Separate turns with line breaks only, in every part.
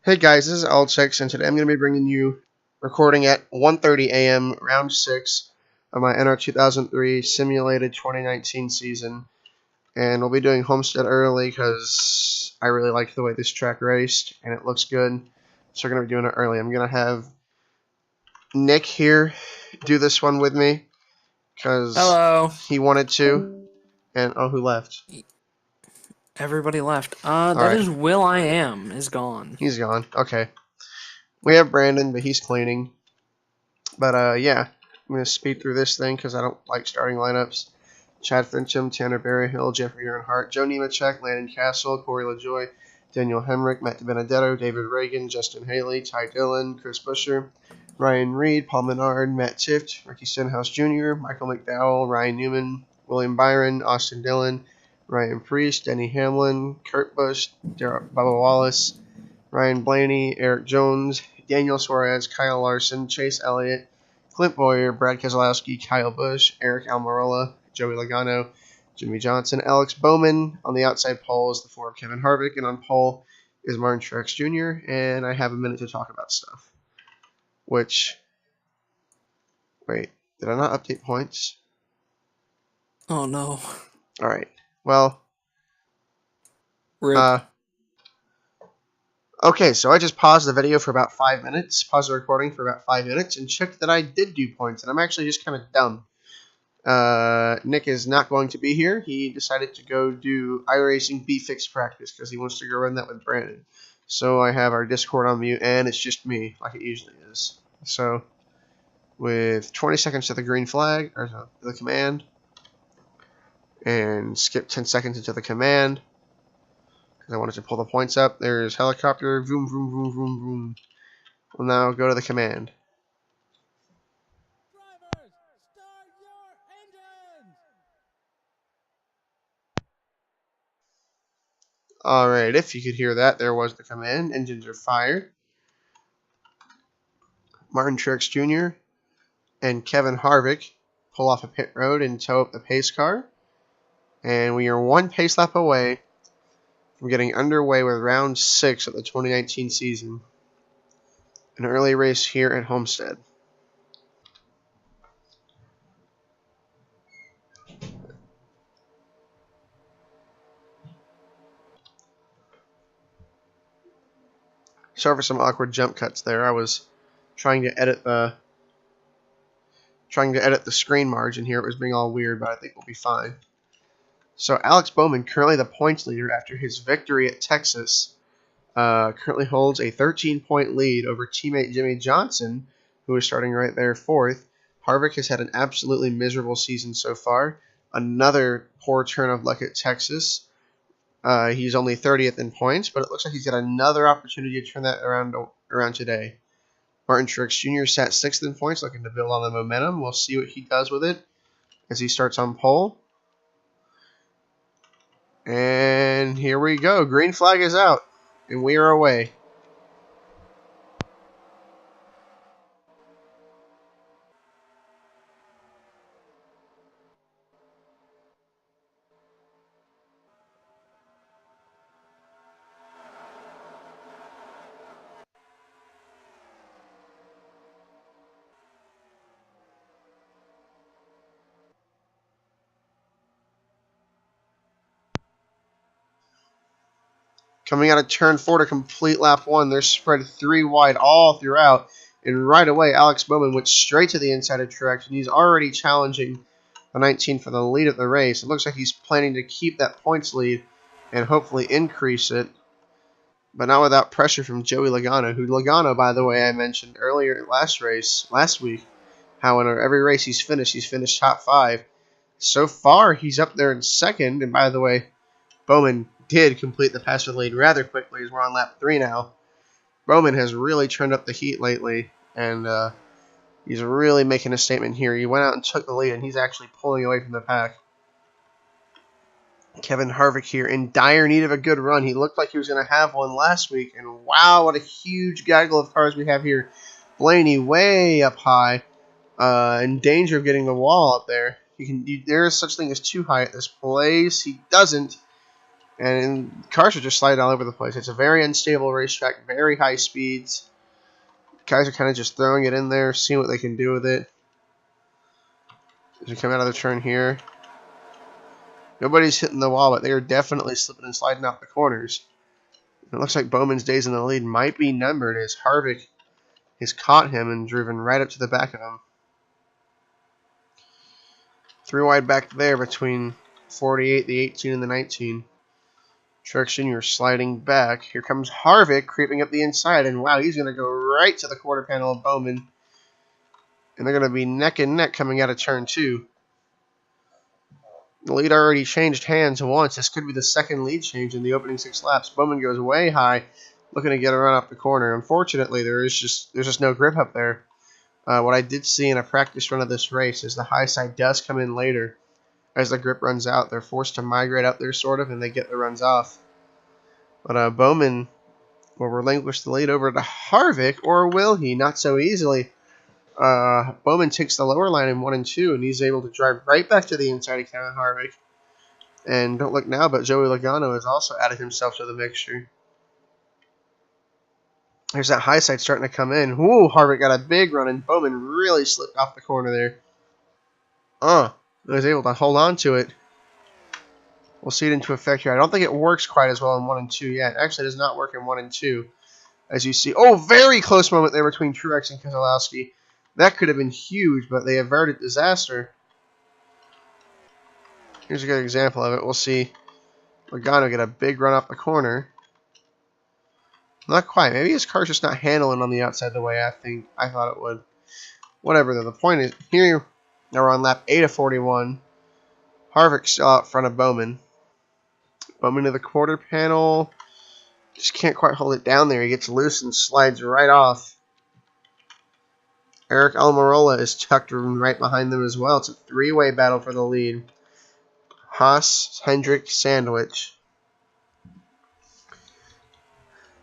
Hey guys, this is Alchix, and today I'm going to be bringing you recording at 1:30 a.m. round 6 of my NR2003 simulated 2019 season, and we'll be doing Homestead early because I really like the way this track raced and it looks good, so we're going to be doing it early. I'm going to have Nick here do this one with me because
Hello.
he wanted to, and oh, who left?
Everybody left.
All
That
right,
is Will I Am is gone.
he's gone. Okay, we have Brandon, but he's cleaning. But yeah, I'm going to speed through this thing because I don't like starting lineups. Chad Fincham, Tanner Berryhill, Jeffrey Earnhardt, Joe Nemechek, Landon Castle, Corey LaJoy, Daniel Hemrick, Matt DiBenedetto, David Reagan, Justin Haley, Ty Dillon, Chris Buescher, Ryan Reed, Paul Menard, Matt Tift, Ricky Stenhouse Jr., Michael McDowell, Ryan Newman, William Byron, Austin Dillon, Ryan Priest, Denny Hamlin, Kurt Busch, Bubba Wallace, Ryan Blaney, Eric Jones, Daniel Suarez, Kyle Larson, Chase Elliott, Clint Boyer, Brad Keselowski, Kyle Busch, Eric Almirola, Joey Logano, Jimmy Johnson, Alex Bowman. On the outside pole is the Ford Kevin Harvick, and on pole is Martin Truex Jr., and I have a minute to talk about stuff. Which, wait, did I not update points?
Oh no.
Alright, well,
Rip.
okay, so I just paused the video for about 5 minutes, paused the recording for about 5 minutes, and checked that I did do points, and I'm actually just kind of dumb. Nick is not going to be here. He decided to go do iRacing B-Fix practice because he wants to go run that with Brandon. So I have our Discord on mute, and it's just me, like it usually is. So, with 20 seconds to the green flag, or no, the command, and skip 10 seconds into the command, because I wanted to pull the points up. There's helicopter, vroom, vroom, vroom, vroom, vroom. We'll now go to the command.
Drivers, start your engines!
Alright, if you could hear that, there was the command. Engines are fired. Martin Truex Jr. and Kevin Harvick pull off a pit road and tow up the pace car. And we are one pace lap away from getting underway with round 6 of the 2019 season. An early race here at Homestead. Sorry for some awkward jump cuts there. I was trying to edit the screen margin here. It was being all weird, but I think we'll be fine. So Alex Bowman, currently the points leader after his victory at Texas, currently holds a 13-point lead over teammate Jimmy Johnson, who is starting right there fourth. Harvick has had an absolutely miserable season so far. Another poor turn of luck at Texas. He's only 30th in points, but it looks like he's got another opportunity to turn that around today. Martin Truex Jr. sat 6th in points, looking to build on the momentum. We'll see what he does with it as he starts on pole. And here we go. Green flag is out, and we are away. Coming out of turn 4 to complete lap 1, they're spread 3 wide all throughout. And right away, Alex Bowman went straight to the inside of Truex, and he's already challenging the 19 for the lead of the race. It looks like he's planning to keep that points lead and hopefully increase it, but not without pressure from Joey Logano, who Logano, by the way, I mentioned earlier last week, how in every race he's finished top 5. So far, he's up there in second, and by the way, Bowman did complete the pass for the lead rather quickly as we're on lap 3 now. Bowman has really turned up the heat lately, and he's really making a statement here. He went out and took the lead, and he's actually pulling away from the pack. Kevin Harvick here in dire need of a good run. He looked like he was going to have one last week, and wow, what a huge gaggle of cars we have here. Blaney way up high, in danger of getting the wall up there. There is such thing as too high at this place. He doesn't. And cars are just sliding all over the place. It's a very unstable racetrack, very high speeds. Guys are kind of just throwing it in there, seeing what they can do with it. As we come out of the turn here, nobody's hitting the wall, but they are definitely slipping and sliding out the corners. It looks like Bowman's days in the lead might be numbered as Harvick has caught him and driven right up to the back of him. 3 wide back there between 48, the 18, and the 19. Truex Jr. sliding back. Here comes Harvick creeping up the inside, and wow, he's going to go right to the quarter panel of Bowman. And they're going to be neck and neck coming out of turn 2. The lead already changed hands once. This could be the second lead change in the opening 6 laps. Bowman goes way high, looking to get a run off the corner. Unfortunately, there's just no grip up there. What I did see in a practice run of this race is the high side does come in later. As the grip runs out, they're forced to migrate up there, sort of, and they get the runs off. But Bowman will relinquish the lead over to Harvick, or will he? Not so easily. Bowman takes the lower line in 1 and 2, and he's able to drive right back to the inside of Kevin Harvick. And don't look now, but Joey Logano has also added himself to the mixture. There's that high side starting to come in. Ooh, Harvick got a big run, and Bowman really slipped off the corner there. He was able to hold on to it. We'll see it into effect here. I don't think it works quite as well in 1 and 2 yet. Actually, it does not work in 1 and 2. As you see, very close moment there between Truex and Keselowski. That could have been huge, but they averted disaster. Here's a good example of it. We'll see Logano get a big run off the corner. Not quite. Maybe his car's just not handling on the outside the way I thought it would. Whatever, though. The point is, here, now we're on lap 8 of 41. Harvick's still out front of Bowman. Bowman to the quarter panel. Just can't quite hold it down there. He gets loose and slides right off. Eric Almirola is tucked right behind them as well. It's a 3-way battle for the lead. Haas, Hendrick, Sandwich.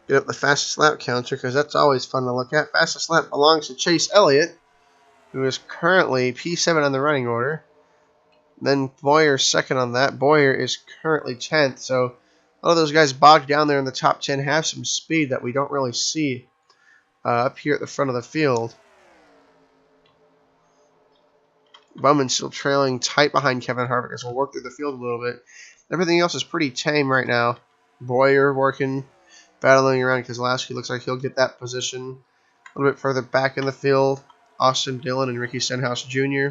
Get up the fastest lap counter because that's always fun to look at. Fastest lap belongs to Chase Elliott, who is currently P7 on the running order. Then Boyer second on that. Boyer is currently 10th, so all of those guys bogged down there in the top 10 have some speed that we don't really see up here at the front of the field. Bowman still trailing tight behind Kevin Harvick as we'll work through the field a little bit. Everything else is pretty tame right now. Boyer working, battling around Keselowski. Looks like he'll get that position a little bit further back in the field. Austin Dillon and Ricky Stenhouse Jr.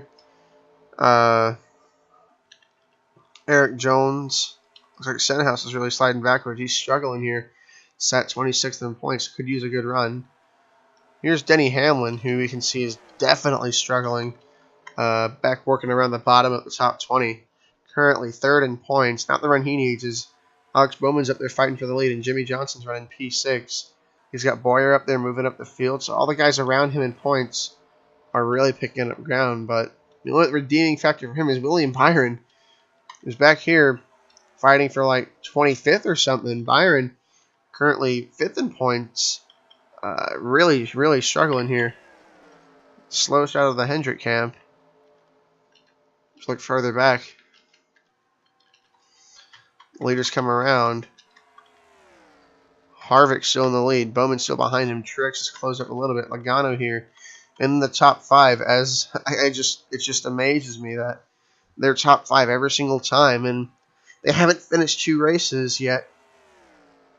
Eric Jones. Looks like Stenhouse is really sliding backwards. He's struggling here. Sat 26th in points. Could use a good run. Here's Denny Hamlin, who we can see is definitely struggling. Back working around the bottom of the top 20. Currently 3rd in points. Not the run he needs. Is Alex Bowman's up there fighting for the lead, and Jimmy Johnson's running P6. He's got Boyer up there moving up the field. So all the guys around him in points are really picking up ground. But the only redeeming factor for him is William Byron, who's back here fighting for like 25th or something. Byron currently 5th in points. Really, really struggling here. Slowest out of the Hendrick camp. Let's look further back. The leaders come around. Harvick's still in the lead. Bowman's still behind him. Truex has closed up a little bit. Logano here in the top 5. As it just amazes me that they're top 5 every single time, and they haven't finished 2 races yet.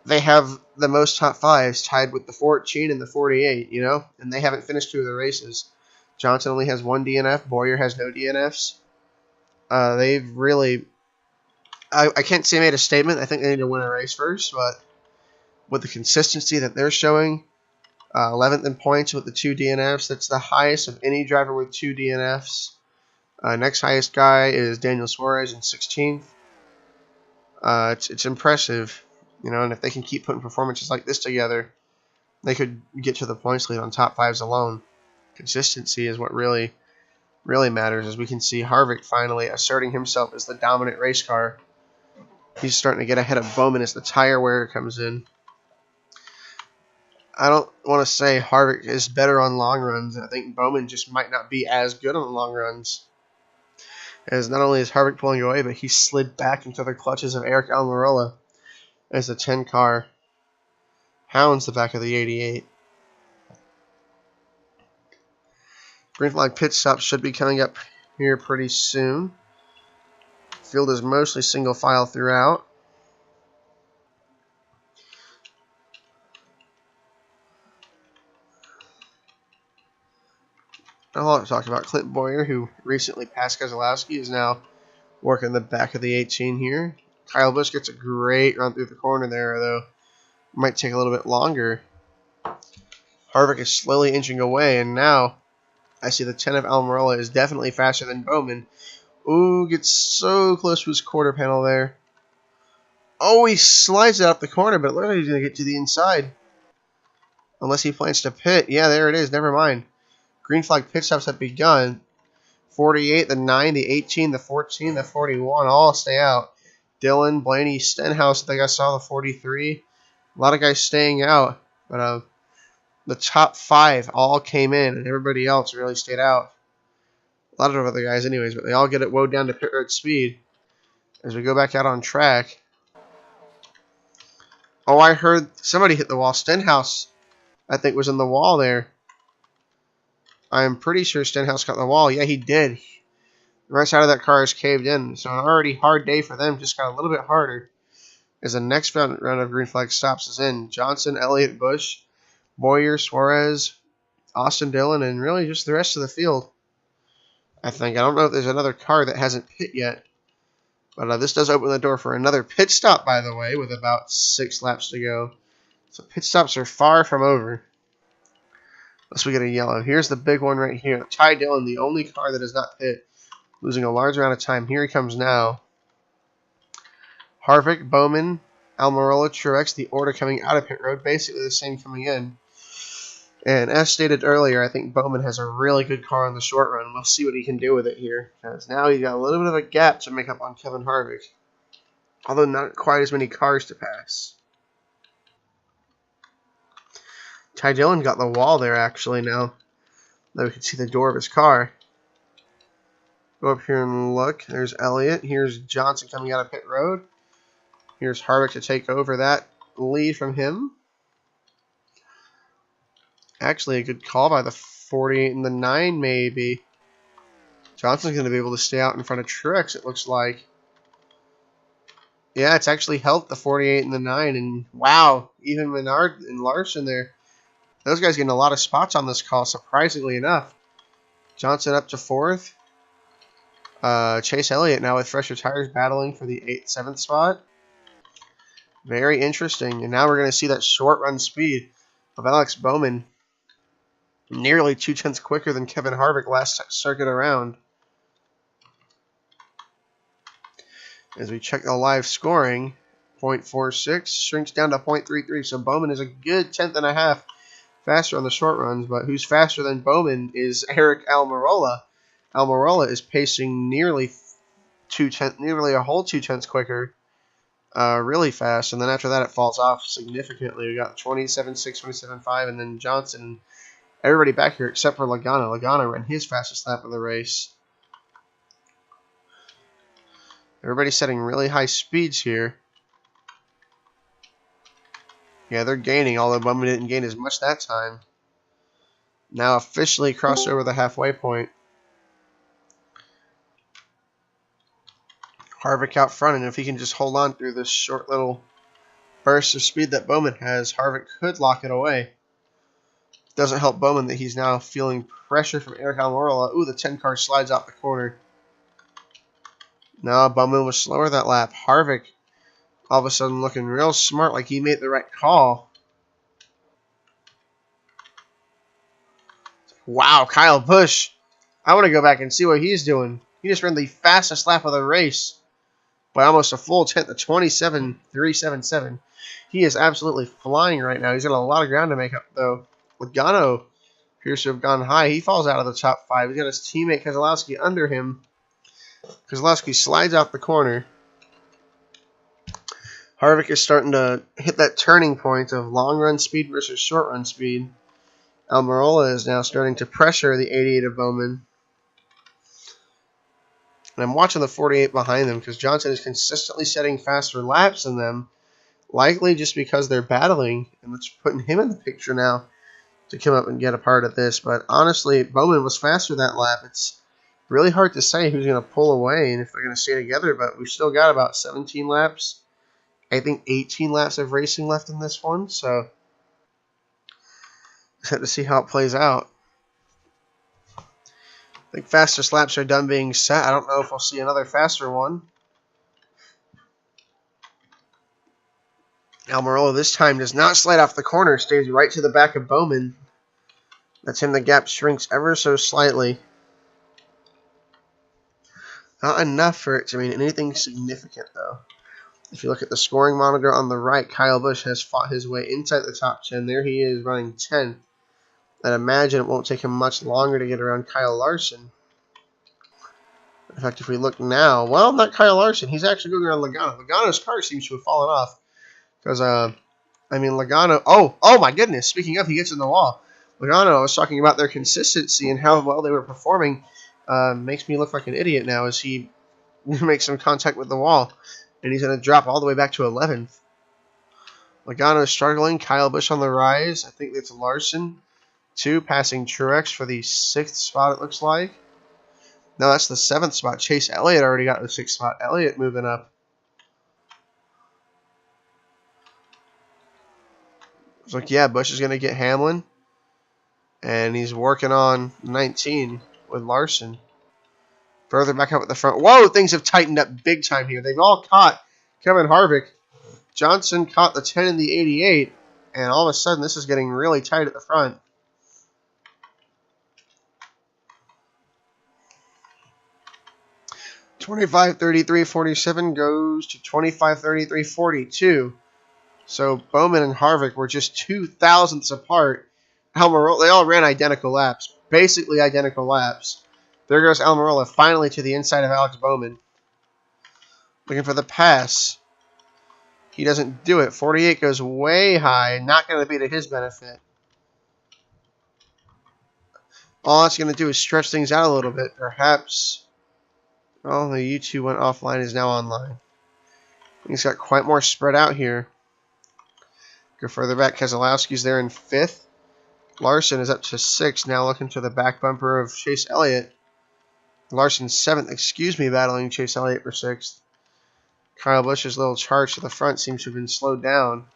They have the most top 5s tied with the 14 and the 48, and they haven't finished 2 of the races. Johnson only has 1 DNF. Boyer has no DNFs. They've really, I can't say made a statement. I think they need to win a race first, but with the consistency that they're showing, 11th in points with the 2 DNFs. That's the highest of any driver with 2 DNFs. Next highest guy is Daniel Suarez in 16th. It's impressive, and if they can keep putting performances like this together, they could get to the points lead on top 5s alone. Consistency is what really matters, as we can see Harvick finally asserting himself as the dominant race car. He's starting to get ahead of Bowman as the tire wear comes in. I don't want to say Harvick is better on long runs. I think Bowman just might not be as good on long runs. As not only is Harvick pulling away, but he slid back into the clutches of Eric Almirola. as the 10 car hounds the back of the 88. Green flag pit stop should be coming up here pretty soon. Field is mostly single file throughout. I want to talk about Clint Boyer, who recently passed Keselowski, is now working the back of the 18 here. Kyle Busch gets a great run through the corner there, though. Might take a little bit longer. Harvick is slowly inching away, and now I see the 10 of Almirola is definitely faster than Bowman. Ooh, gets so close to his quarter panel there. Oh, he slides it up the corner, but it looks like he's going to get to the inside. Unless he plans to pit. Yeah, there it is. Never mind. Green flag pit stops have begun. 48, the 9, the 18, the 14, the 41 all stay out. Dillon, Blaney, Stenhouse, I think I saw the 43. A lot of guys staying out. But the top 5 all came in, and everybody else really stayed out. A lot of other guys anyways, but they all get it woed down to pit road speed as we go back out on track. Oh, I heard somebody hit the wall. Stenhouse, I think, was in the wall there. I'm pretty sure Stenhouse got the wall. Yeah, he did. The right side of that car is caved in. So an already hard day for them just got a little bit harder as the next round of green flag stops is in. Johnson, Elliott, Busch, Boyer, Suarez, Austin Dillon, and really just the rest of the field. I think. I don't know if there's another car that hasn't pit yet. But this does open the door for another pit stop, by the way, with about 6 laps to go. So pit stops are far from over. Unless we get a yellow. Here's the big one right here. Ty Dillon, the only car that does not pit, losing a large amount of time. Here he comes now. Harvick, Bowman, Almirola, Truex, the order coming out of pit road. Basically the same coming in. And as stated earlier, I think Bowman has a really good car on the short run. We'll see what he can do with it here. Because now he's got a little bit of a gap to make up on Kevin Harvick. Although not quite as many cars to pass. Ty Dillon got the wall there actually now. That we can see the door of his car. Go up here and look. There's Elliott. Here's Johnson coming out of pit road. Here's Harvick to take over that lead from him. Actually, a good call by the 48 and the 9, maybe. Johnson's going to be able to stay out in front of Truex, it looks like. Yeah, it's actually helped the 48 and the 9. And wow, even Menard and Larson there. Those guys getting a lot of spots on this call, surprisingly enough. Johnson up to 4th. Chase Elliott now with fresher tires battling for the 8th, 7th spot. Very interesting. And now we're going to see that short run speed of Alex Bowman. Nearly 2/10 quicker than Kevin Harvick last circuit around. As we check the live scoring, 0.46 shrinks down to 0.33. So Bowman is a good 10th and a half faster on the short runs. But who's faster than Bowman is Eric Almirola. Almirola is pacing nearly a whole 2/10 quicker. Really fast. And then after that, it falls off significantly. We got 27.6, 27.5, and then Johnson. Everybody back here except for Logano. Logano ran his fastest lap of the race. Everybody's setting really high speeds here. Yeah, they're gaining, although Bowman didn't gain as much that time. Now officially crossed over the halfway point. Harvick out front, and if he can just hold on through this short little burst of speed that Bowman has, Harvick could lock it away. Doesn't help Bowman that he's now feeling pressure from Eric Almirola. Ooh, the 10 car slides out the corner. No, Bowman was slower that lap. Harvick all of a sudden looking real smart, like he made the right call. Wow, Kyle Busch. I want to go back and see what he's doing. He just ran the fastest lap of the race by almost a full 10th of 27.377. He is absolutely flying right now. He's got a lot of ground to make up, though. Logano appears to have gone high. He falls out of the top 5. He's got his teammate Keselowski under him. Keselowski slides out the corner. Harvick is starting to hit that turning point of long run speed versus short run speed. Almirola is now starting to pressure the 88 of Bowman. And I'm watching the 48 behind them because Johnson is consistently setting faster laps than them. Likely just because they're battling, and it's putting him in the picture now to come up and get a part of this. But honestly, Bowman was faster that lap. It's really hard to say who's going to pull away and if they're going to stay together, but we've still got about 17 laps. I think 18 laps of racing left in this one, so just have to see how it plays out. I think fastest laps are done being set. I don't know if we'll see another faster one. Almirola this time does not slide off the corner, stays right to the back of Bowman. That's him. The gap shrinks ever so slightly. Not enough for it to mean anything significant, though. If you look at the scoring monitor on the right, Kyle Busch has fought his way inside the top 10. There he is running 10th. I'd imagine it won't take him much longer to get around Kyle Larson. In fact, if we look now, well, not Kyle Larson. He's actually going around Logano. Logano's car seems to have fallen off. Because, Logano... Oh my goodness. Speaking of, he gets in the wall. Logano, I was talking about their consistency and how well they were performing. Makes me look like an idiot now as he makes some contact with the wall. And he's going to drop all the way back to 11th. Logano is struggling. Kyle Busch on the rise. I think that's Larson. 2, passing Truex for the 6th spot, it looks like. No, that's the 7th spot. Chase Elliott already got the 6th spot. Elliott moving up. It's like, yeah, Busch is going to get Hamlin. And he's working on 19 with Larson. Further back up at the front. Whoa, things have tightened up big time here. They've all caught Kevin Harvick. Johnson caught the 10 and the 88. And all of a sudden, this is getting really tight at the front. $25.33.47 goes to $25.33.42. So Bowman and Harvick were just 0.02 apart. Almirola, they all ran identical laps, basically identical laps. There goes Almirola finally to the inside of Alex Bowman. Looking for the pass. He doesn't do it. 48 goes way high. Not going to be to his benefit. All it's going to do is stretch things out a little bit. Perhaps. Oh, the U2 went offline, is now online. He's got quite more spread out here. Go further back. Keselowski's there in 5th. Larson is up to 6th, now looking to the back bumper of Chase Elliott. Larson's 7th, battling Chase Elliott for 6th. Kyle Busch's little charge to the front seems to have been slowed down.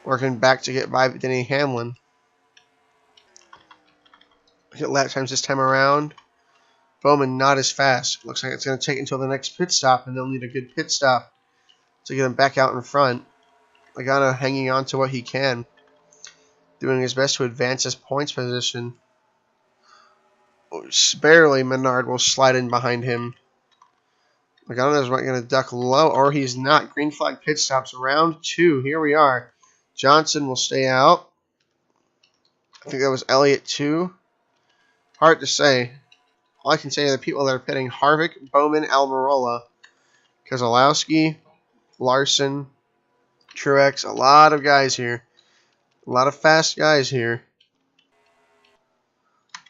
Working back to get by Denny Hamlin. Look at lap times this time around. Bowman not as fast. Looks like it's going to take until the next pit stop, and they'll need a good pit stop to get him back out in front. Logano hanging on to what he can. Doing his best to advance his points position. Barely Menard will slide in behind him. Logano's not going to duck low, or he's not. Green flag pit stops. Round 2. Here we are. Johnson will stay out. I think that was Elliott too. Hard to say. All I can say are the people that are pitting: Harvick, Bowman, Almirola, Keselowski, Larson, Truex. A lot of guys here. A lot of fast guys here.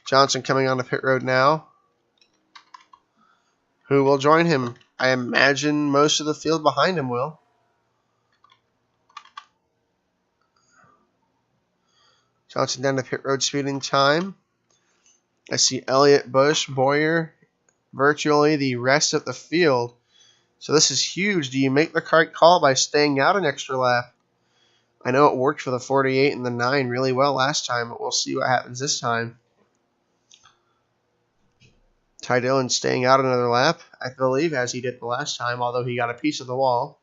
Johnson coming on the pit road now. Who will join him? I imagine most of the field behind him will. Johnson down to pit road speeding time. I see Elliott, Busch, Boyer, virtually the rest of the field. So this is huge. Do you make the correct call by staying out an extra lap? I know it worked for the 48 and the 9 really well last time, but we'll see what happens this time. Ty Dillon staying out another lap, I believe, as he did the last time, although he got a piece of the wall.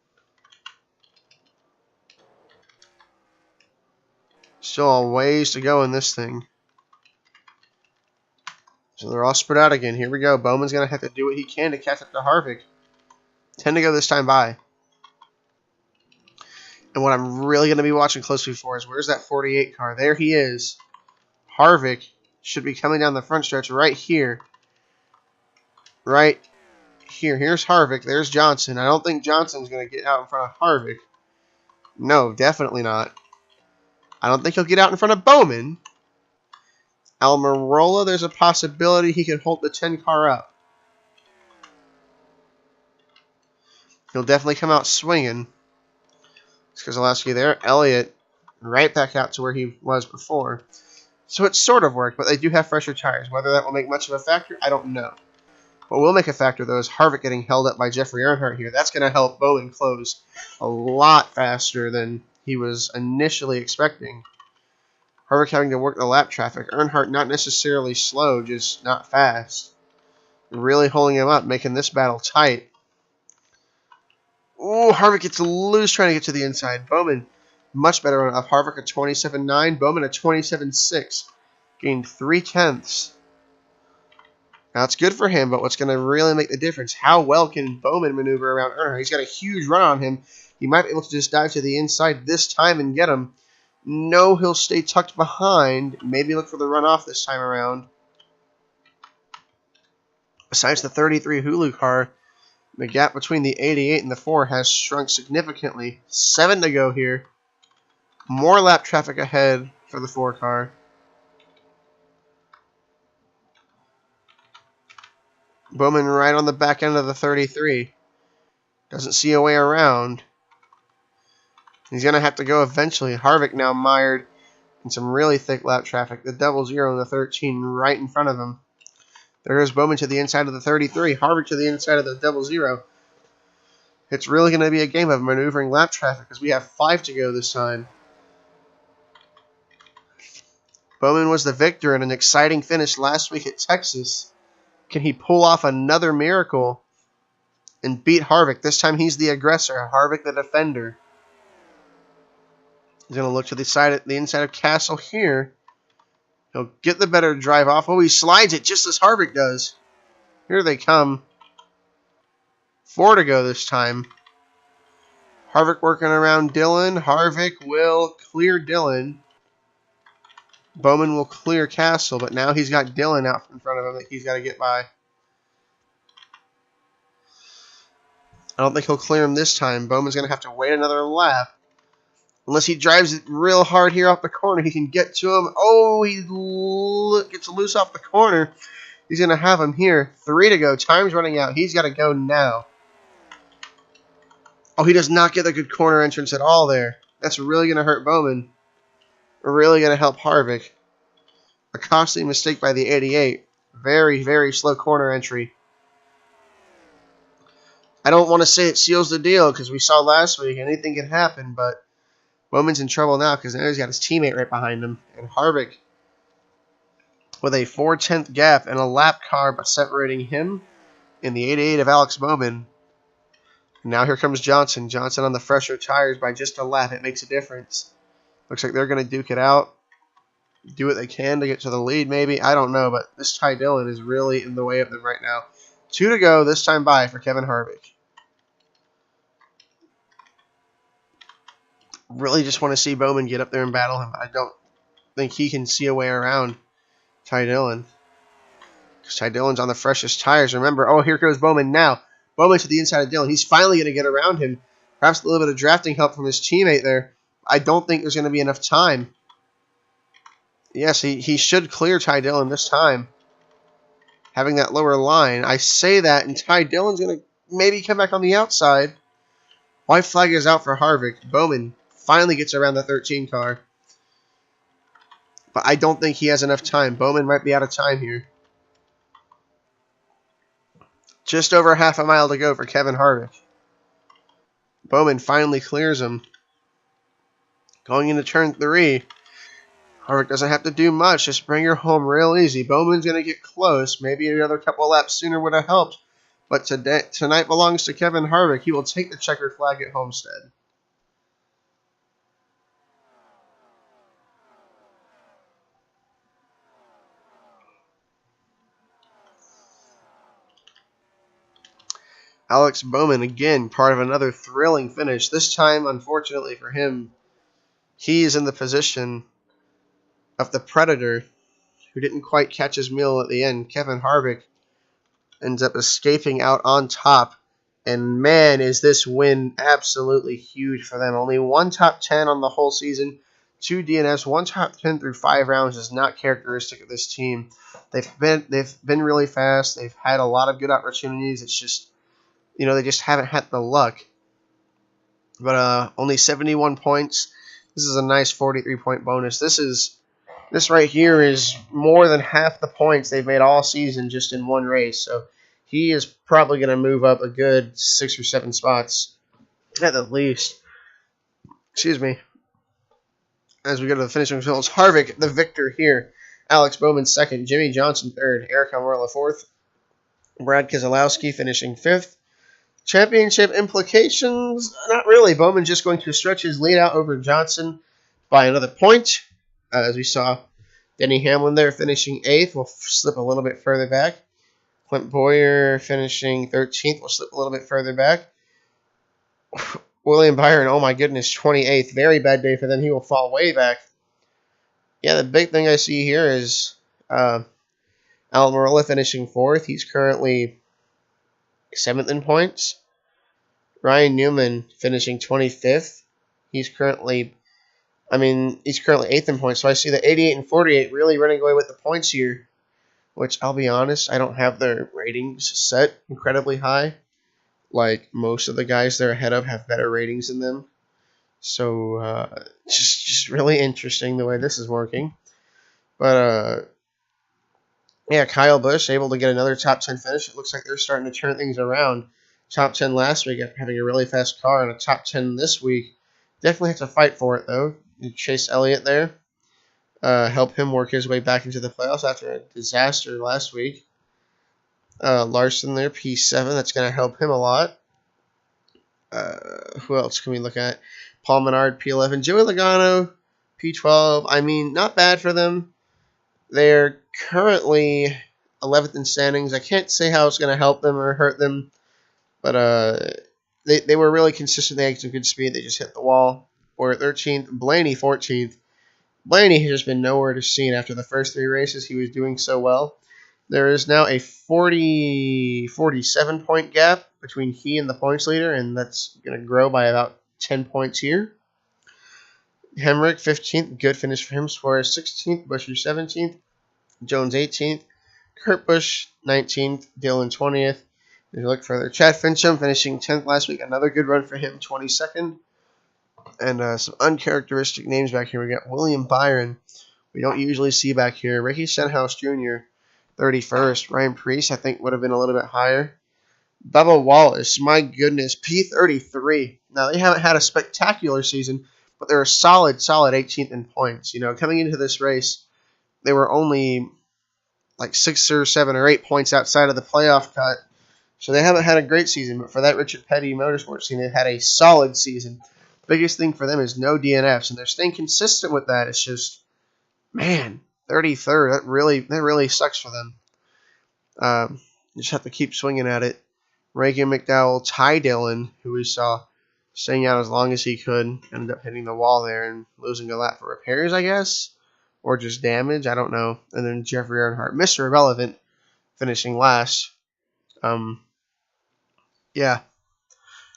Still a ways to go in this thing. So they're all spread out again. Here we go. Bowman's going to have to do what he can to catch up to Harvick. 10 to go this time by. And what I'm really going to be watching closely for is where's that 48 car? There he is. Harvick should be coming down the front stretch right here. Right here. Here's Harvick. There's Johnson. I don't think Johnson's going to get out in front of Harvick. No, definitely not. I don't think he'll get out in front of Bowman. Almirola, there's a possibility he could hold the 10 car up. He'll definitely come out swinging. Keselowski there. Elliott right back out to where he was before. So it sort of worked, but they do have fresher tires. Whether that will make much of a factor, I don't know. What will make a factor, though, is Harvick getting held up by Jeffrey Earnhardt here. That's going to help Bowman close a lot faster than he was initially expecting. Harvick having to work the lap traffic. Earnhardt not necessarily slow, just not fast. Really holding him up, making this battle tight. Ooh, Harvick gets loose trying to get to the inside. Bowman much better on Harvick at 27.9. Bowman at 27.6. Gained 0.3. Now, it's good for him, but what's going to really make the difference, how well can Bowman maneuver around Earnhardt? He's got a huge run on him. He might be able to just dive to the inside this time and get him. No, he'll stay tucked behind. Maybe look for the runoff this time around. Besides the 33 Hulu car, the gap between the 88 and the 4 has shrunk significantly. 7 to go here. More lap traffic ahead for the 4 car. Bowman right on the back end of the 33. Doesn't see a way around. He's going to have to go eventually. Harvick now mired in some really thick lap traffic. The 00 and the 13 right in front of him. There is Bowman to the inside of the 33. Harvick to the inside of the 00. It's really going to be a game of maneuvering lap traffic because we have 5 to go this time. Bowman was the victor in an exciting finish last week at Texas. Can he pull off another miracle and beat Harvick? This time he's the aggressor, Harvick the defender. He's going to look to the inside of Castle here. He'll get the better drive off. Oh, he slides it just as Harvick does. Here they come. 4 to go this time. Harvick working around Dillon. Harvick will clear Dillon. Bowman will clear Castle, but now he's got Dillon out in front of him that he's got to get by. I don't think he'll clear him this time. Bowman's going to have to wait another lap. Unless he drives it real hard here off the corner, he can get to him. Oh, he gets loose off the corner. He's going to have him here. 3 to go. Time's running out. He's got to go now. Oh, he does not get a good corner entrance at all there. That's really going to hurt Bowman. Really going to help Harvick. A costly mistake by the 88. Very, very slow corner entry. I don't want to say it seals the deal because we saw last week anything can happen, but Bowman's in trouble now because now he's got his teammate right behind him. And Harvick with a 4/10 gap and a lap car separating him and the 88 of Alex Bowman. Now here comes Johnson. Johnson on the fresher tires by just a lap. It makes a difference. Looks like they're going to duke it out. Do what they can to get to the lead maybe. I don't know, but this Ty Dillon is really in the way of them right now. 2 to go this time by for Kevin Harvick. Really just want to see Bowman get up there and battle him. I don't think he can see a way around Ty Dillon. Because Ty Dillon's on the freshest tires. Remember, oh, here goes Bowman now. Bowman to the inside of Dillon. He's finally going to get around him. Perhaps a little bit of drafting help from his teammate there. I don't think there's going to be enough time. Yes, he should clear Ty Dillon this time. Having that lower line. I say that, and Ty Dillon's going to maybe come back on the outside. White flag is out for Harvick. Bowman finally gets around the 13 car. But I don't think he has enough time. Bowman might be out of time here. Just over half a mile to go for Kevin Harvick. Bowman finally clears him. Going into turn 3. Harvick doesn't have to do much. Just bring her home real easy. Bowman's going to get close. Maybe another couple laps sooner would have helped. But tonight belongs to Kevin Harvick. He will take the checkered flag at Homestead. Alex Bowman, again, part of another thrilling finish. This time, unfortunately for him, he is in the position of the Predator, who didn't quite catch his meal at the end. Kevin Harvick ends up escaping out on top. And man, is this win absolutely huge for them. Only 1 top 10 on the whole season. 2 DNFs, 1 top 10 through 5 rounds is not characteristic of this team. They've been really fast. They've had a lot of good opportunities. It's just, they just haven't had the luck. but only 71 points. This is a nice 43-point bonus. This right here is more than half the points they've made all season just in one race. So he is probably going to move up a good 6 or 7 spots at the least. Excuse me. As we go to the finishing results, Harvick, the victor here. Alex Bowman second. Jimmy Johnson third. Eric Almirola fourth. Brad Keselowski finishing fifth. Championship implications? Not really. Bowman just going to stretch his lead out over Johnson by another point. As we saw, Denny Hamlin there finishing 8th. Will slip a little bit further back. Clint Boyer finishing 13th. Will slip a little bit further back. William Byron, oh my goodness, 28th. Very bad day for them. He will fall way back. Yeah, the big thing I see here is Almirola finishing 4th. He's currently 7th in points. Ryan Newman finishing 25th. He's currently 8th in points. So I see the 88 and 48 really running away with the points here, which I'll be honest, I don't have their ratings set incredibly high. Like most of the guys they're ahead of have better ratings than them. So just really interesting the way this is working. But yeah, Kyle Busch able to get another top 10 finish. It looks like they're starting to turn things around. Top 10 last week after having a really fast car, and a top 10 this week. Definitely have to fight for it though. Chase Elliott there. Help him work his way back into the playoffs after a disaster last week. Larson there, P7. That's going to help him a lot. Who else can we look at? Paul Menard, P11. Joey Logano, P12. I mean, not bad for them. They're currently 11th in standings. I can't say how it's going to help them or hurt them, but they were really consistent. They had some good speed. They just hit the wall. We're at 13th. Blaney, 14th. Blaney has just been nowhere to see after the first 3 races. He was doing so well. There is now a 47 point gap between he and the points leader, and that's going to grow by about 10 points here. Hemrick, 15th. Good finish for him. Suarez, 16th. Buescher, 17th. Jones, 18th. Kurt Busch, 19th. Dillon, 20th. If you look further, Chad Fincham finishing 10th last week. Another good run for him, 22nd. And some uncharacteristic names back here. We got William Byron. We don't usually see back here. Ricky Stenhouse Jr., 31st. Ryan Preece, I think, would have been a little bit higher. Bubba Wallace, my goodness, P33. Now, they haven't had a spectacular season, but they're a solid 18th in points. You know, coming into this race, they were only like 6 or 7 or 8 points outside of the playoff cut. So they haven't had a great season, but for that Richard Petty Motorsports team, they've had a solid season. Biggest thing for them is no DNFs, and they're staying consistent with that. It's just, man, 33rd. That really sucks for them. You just have to keep swinging at it. Reagan McDowell, Ty Dillon, who we saw staying out as long as he could, ended up hitting the wall there and losing a lap for repairs, I guess, or just damage. I don't know. And then Jeffrey Earnhardt, Mr. Irrelevant, finishing last. Yeah.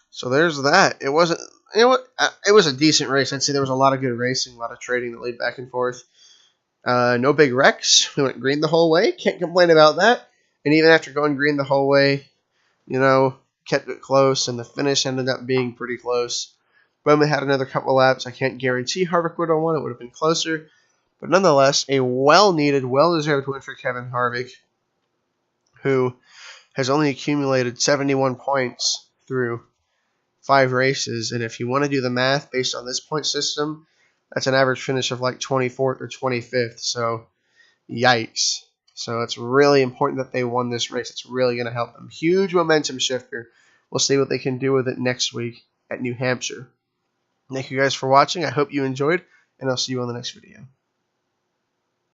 So there's that. It wasn't. You know what? It was a decent race. I'd say there was a lot of good racing, a lot of trading that laid back and forth. No big wrecks. We went green the whole way. Can't complain about that. And even after going green the whole way, you know, kept it close, and the finish ended up being pretty close. Bowman had another couple laps. I can't guarantee Harvick would have won. It would have been closer. But nonetheless, a well-needed, well-deserved win for Kevin Harvick, who has only accumulated 71 points through 5 races. And if you want to do the math based on this point system, that's an average finish of like 24th or 25th. So, yikes. So it's really important that they won this race. It's really going to help them. Huge momentum shifter. We'll see what they can do with it next week at New Hampshire. Thank you guys for watching. I hope you enjoyed, and I'll see you on the next video.